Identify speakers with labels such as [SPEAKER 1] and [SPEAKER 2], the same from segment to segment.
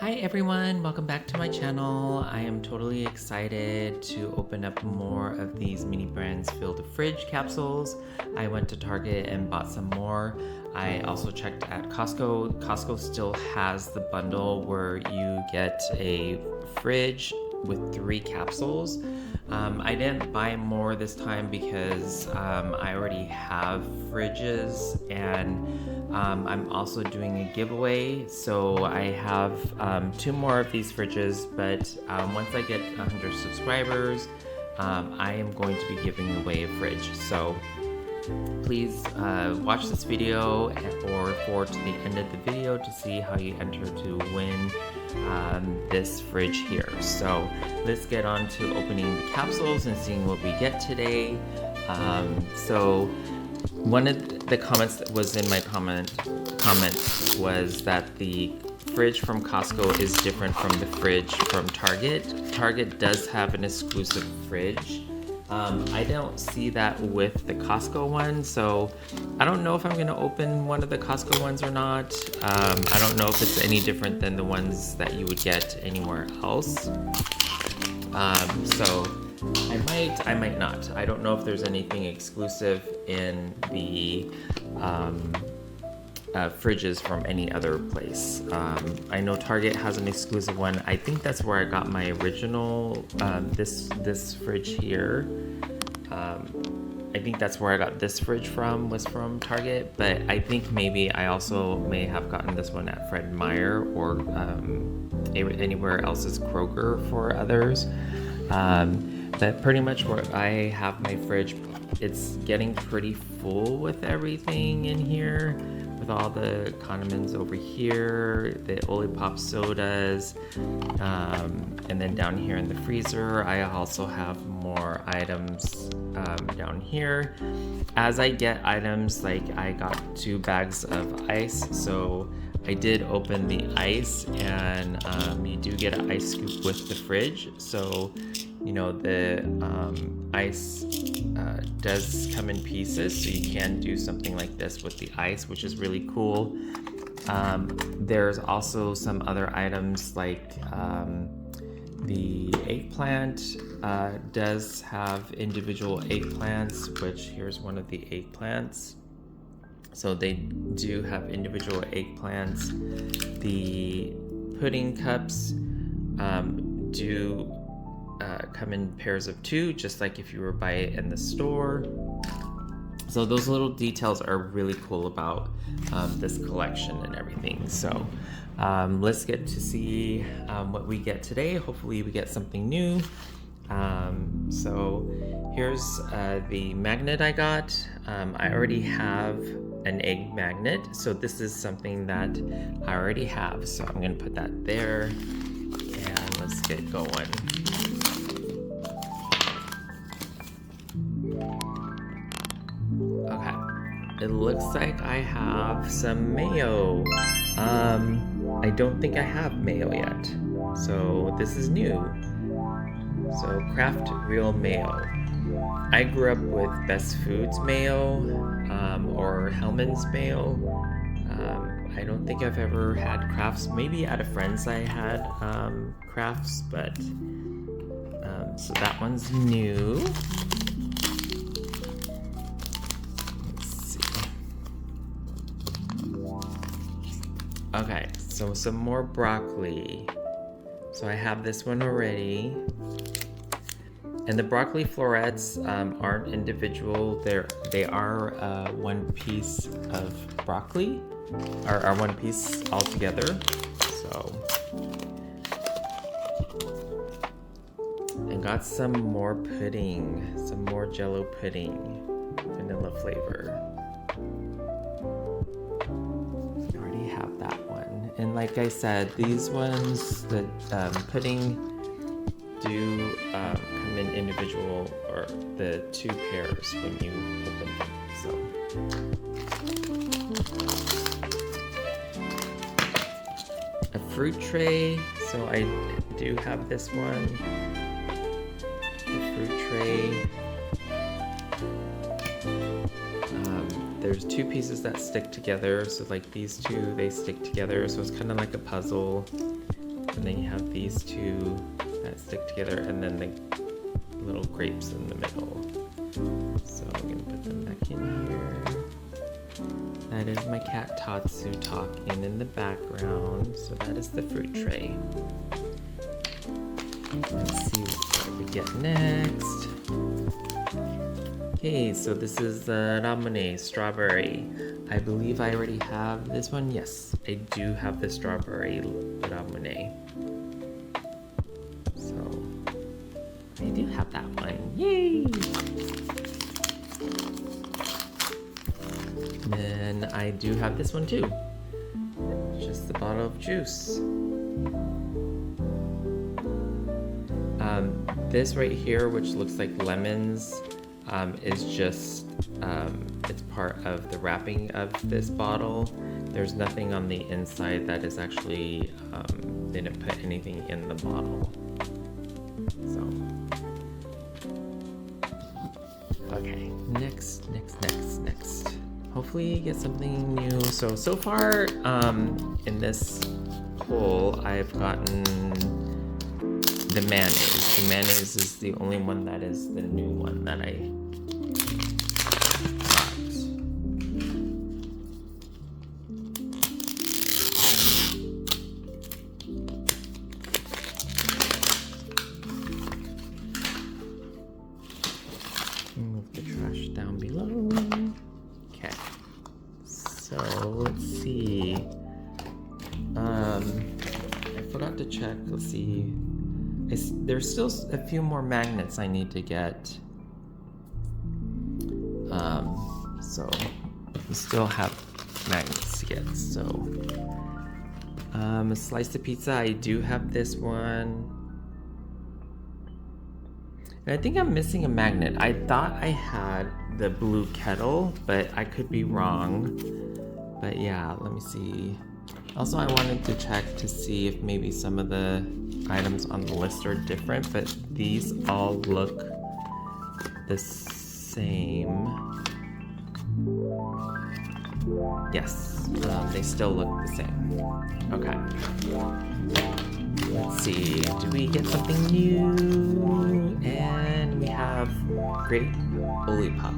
[SPEAKER 1] Hi everyone, welcome back to my channel. I am totally excited to open up more of these mini brands filled fridge capsules. I went to Target and bought some more. I also checked at Costco. Costco still has the bundle where you get a fridge with 3 capsules. I didn't buy more this time because I already have fridges, and I'm also doing a giveaway. So I have 2 more of these fridges, but once I get 100 subscribers, I am going to be giving away a fridge. So please watch this video or forward to the end of the video to see how you enter to win this fridge here. So let's get on to opening the capsules and seeing what we get today. So one of the comments that was in my comment was that the fridge from Costco is different from the fridge from Target. Target does have an exclusive fridge. I don't see that with the Costco one, so I don't know if I'm going to open one of the Costco ones or not. I don't know if it's any different than the ones that you would get anywhere else. So I might not. I don't know if there's anything exclusive in the fridges from any other place. I know Target has an exclusive one. I think that's where I got my original, this fridge here. I think that's where I got this fridge from, was from Target, but I think maybe I also may have gotten this one at Fred Meyer or anywhere else's Kroger for others. But pretty much where I have my fridge, it's getting pretty full with everything in here, with all the condiments over here, the Olipop sodas, and then down here in the freezer I also have more items down here. As I get items, like I got 2 bags of ice, so I did open the ice, and you do get an ice scoop with the fridge, so you know the ice does come in pieces, so you can do something like this with the ice, which is really cool. There's also some other items like the eggplant does have individual eggplants, which here's one of the eggplants. So they do have individual eggplants. The pudding cups do come in pairs of 2, just like if you were buy it in the store. So those little details are really cool about this collection and everything. So let's get to see what we get today. Hopefully we get something new. So here's the magnet I got. I already have an egg magnet, so this is something that I already have. So I'm gonna put that there, and let's get going. Okay, it looks like I have some mayo. I don't think I have mayo yet, so this is new. So Kraft Real Mayo. I grew up with Best Foods mayo or Hellman's mayo. I don't think I've ever had Kraft's. Maybe at a friend's I had Kraft's, but so that one's new. Okay, so some more broccoli. So I have this one already. And the broccoli florets aren't individual. They are one piece of broccoli, or are one piece all together. So I got some more pudding, some more Jello pudding, vanilla flavor. Have that one, and like I said, these ones, the pudding do come in individual, or the 2 pairs when you open them. So a fruit tray, so I do have this one, the fruit tray. There's 2 pieces that stick together, so like these 2, they stick together, so it's kind of like a puzzle. And then you have these two that stick together, and then the little grapes in the middle. So I'm gonna put them back in here. That is my cat Tatsu talking in the background. So that is the fruit tray. Let's see what we get next. Okay, so this is the ramune strawberry. I believe I already have this one. Yes, I do have the strawberry ramune. So I do have that one. Yay! And then I do have this one too. Just the bottle of juice. This right here, which looks like lemons, is just, it's part of the wrapping of this bottle. There's nothing on the inside that is actually, they didn't put anything in the bottle. So, okay, next. Hopefully get something new. So far, in this pull, I've gotten the mayonnaise. The mayonnaise is the only one that is the new one that I got. Move the trash down below. Okay. So let's see. I forgot to check. Let's see. There's still a few more magnets I need to get. So we still have magnets to get. So a slice of pizza. I do have this one. And I think I'm missing a magnet. I thought I had the blue kettle, but I could be wrong. But yeah, let me see. Also, I wanted to check to see if maybe some of the items on the list are different, but these all look the same. Yes, they still look the same. Okay. Let's see, do we get something new? And we have grape lollipop.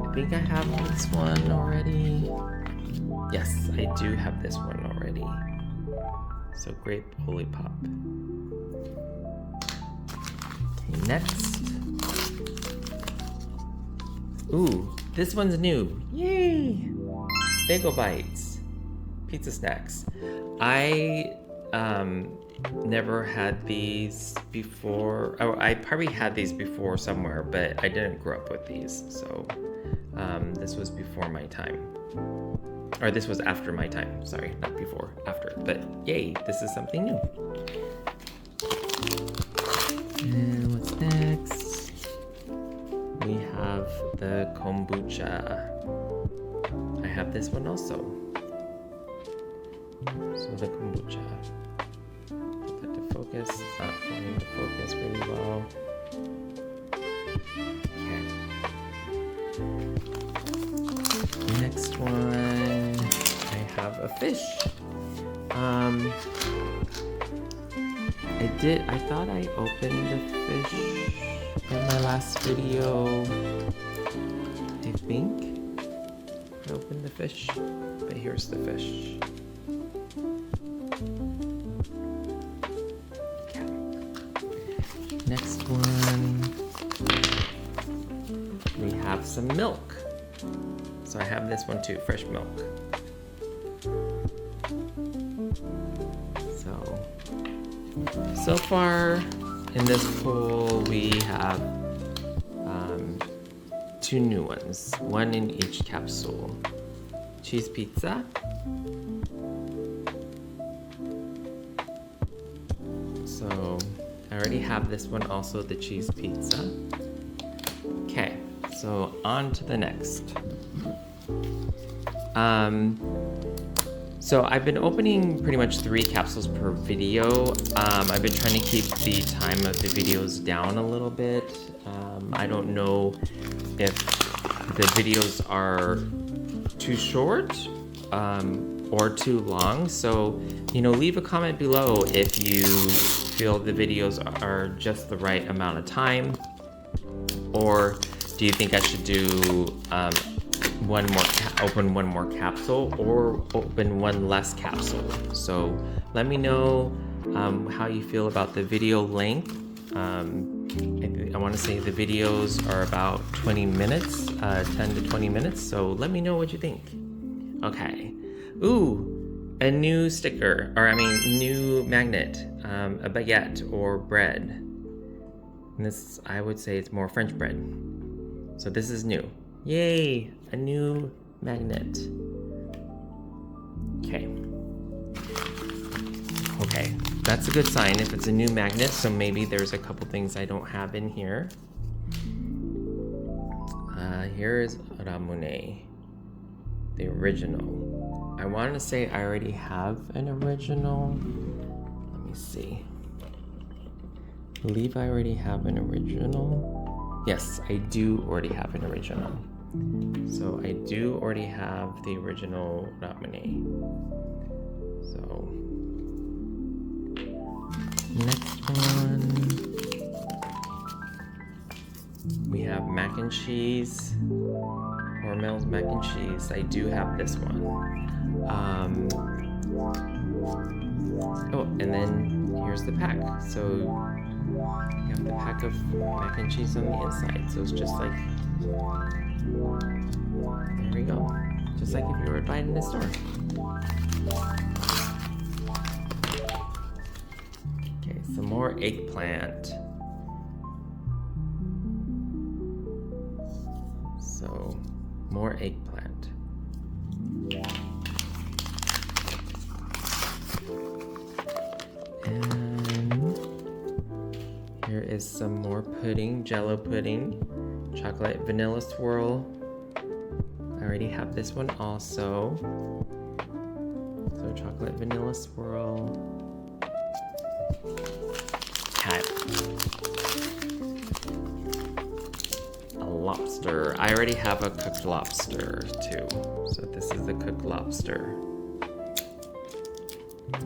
[SPEAKER 1] I think I have this one already. Yes, I do have this one already. So grape lollipop. Okay, next. Ooh, this one's new. Yay! Bagel bites. Pizza snacks. I never had these before. Oh, I probably had these before somewhere, but I didn't grow up with these. So this was before my time. Or this was after my time. Sorry, not before, after. But yay, this is something new. And what's next? We have the kombucha. I have this one also. So the kombucha. Put that to focus. It's not wanting to focus really well. Okay. Next one, I have a fish. I thought I opened the fish in my last video. I think I opened the fish, but here's the fish. Okay. Next one, we have some milk. So I have this one too, fresh milk. So far in this pool we have 2 new ones, one in each capsule. Cheese pizza. So I already have this one also, the cheese pizza. Okay, so on to the next. So I've been opening pretty much 3 capsules per video. I've been trying to keep the time of the videos down a little bit. I don't know if the videos are too short or too long. So, you know, leave a comment below if you feel the videos are just the right amount of time, or do you think I should do open one more capsule or open one less capsule? So let me know how you feel about the video length. I want to say the videos are about 20 minutes, 10 to 20 minutes. So let me know what you think. Okay. Ooh, a new sticker, or I mean, new magnet, a baguette or bread. And this, I would say it's more French bread. So this is new. Yay, a new magnet. Okay. Okay, that's a good sign if it's a new magnet, so maybe there's a couple things I don't have in here. Here is Ramune, the original. I want to say I already have an original. Let me see. I believe I already have an original. Yes, I do already have an original. So I do already have the original Ramune. So next one, we have mac and cheese, Hormel's mac and cheese. I do have this one. Oh, and then here's the pack. So you have the pack of mac and cheese on the inside. So it's just like, there we go. Just like if you were buying in a store. Okay, some more eggplant. So, more eggplant. And here is some more pudding, Jello pudding, chocolate vanilla swirl. I already have this one also. So chocolate vanilla swirl. Cat. A lobster. I already have a cooked lobster too. So this is the cooked lobster.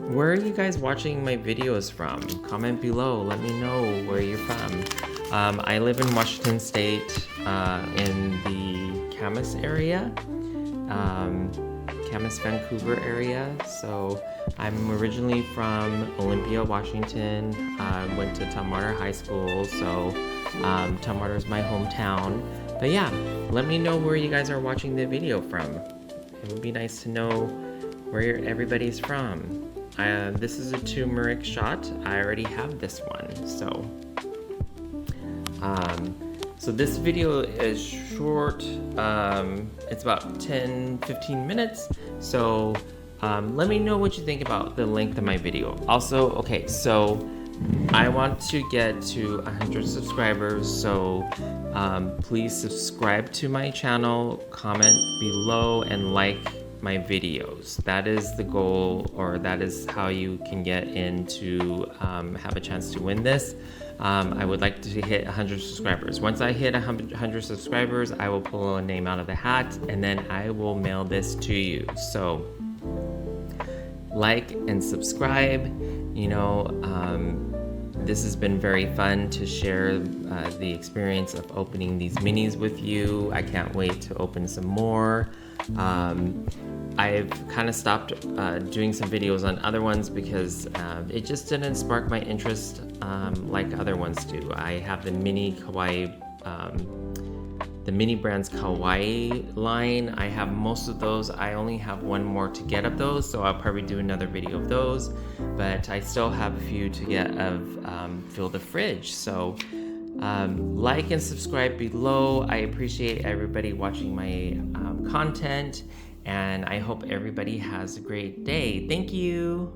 [SPEAKER 1] Where are you guys watching my videos from? Comment below, let me know where you're from. I live in Washington State, in the Camas area, Camas, Vancouver area. So I'm originally from Olympia, Washington. Went to Tumwater High School, so Tumwater is my hometown. But yeah, let me know where you guys are watching the video from. It would be nice to know where everybody's from. This is a turmeric shot. I already have this one, so. So this video is short. It's about 10-15 minutes. So let me know what you think about the length of my video. Also, okay, so I want to get to 100 subscribers. So please subscribe to my channel, comment below, and like my videos. That is the goal, or that is how you can get in to have a chance to win this. I would like to hit 100 subscribers. Once I hit 100 subscribers, I will pull a name out of the hat, and then I will mail this to you. So like and subscribe. You know, this has been very fun to share the experience of opening these minis with you. I can't wait to open some more. I've kind of stopped doing some videos on other ones because it just didn't spark my interest like other ones do. I have the mini Kawaii, the mini brands Kawaii line. I have most of those. I only have one more to get of those, so I'll probably do another video of those. But I still have a few to get of Fill the Fridge. So like and subscribe below. I appreciate everybody watching my content, and I hope everybody has a great day. Thank you.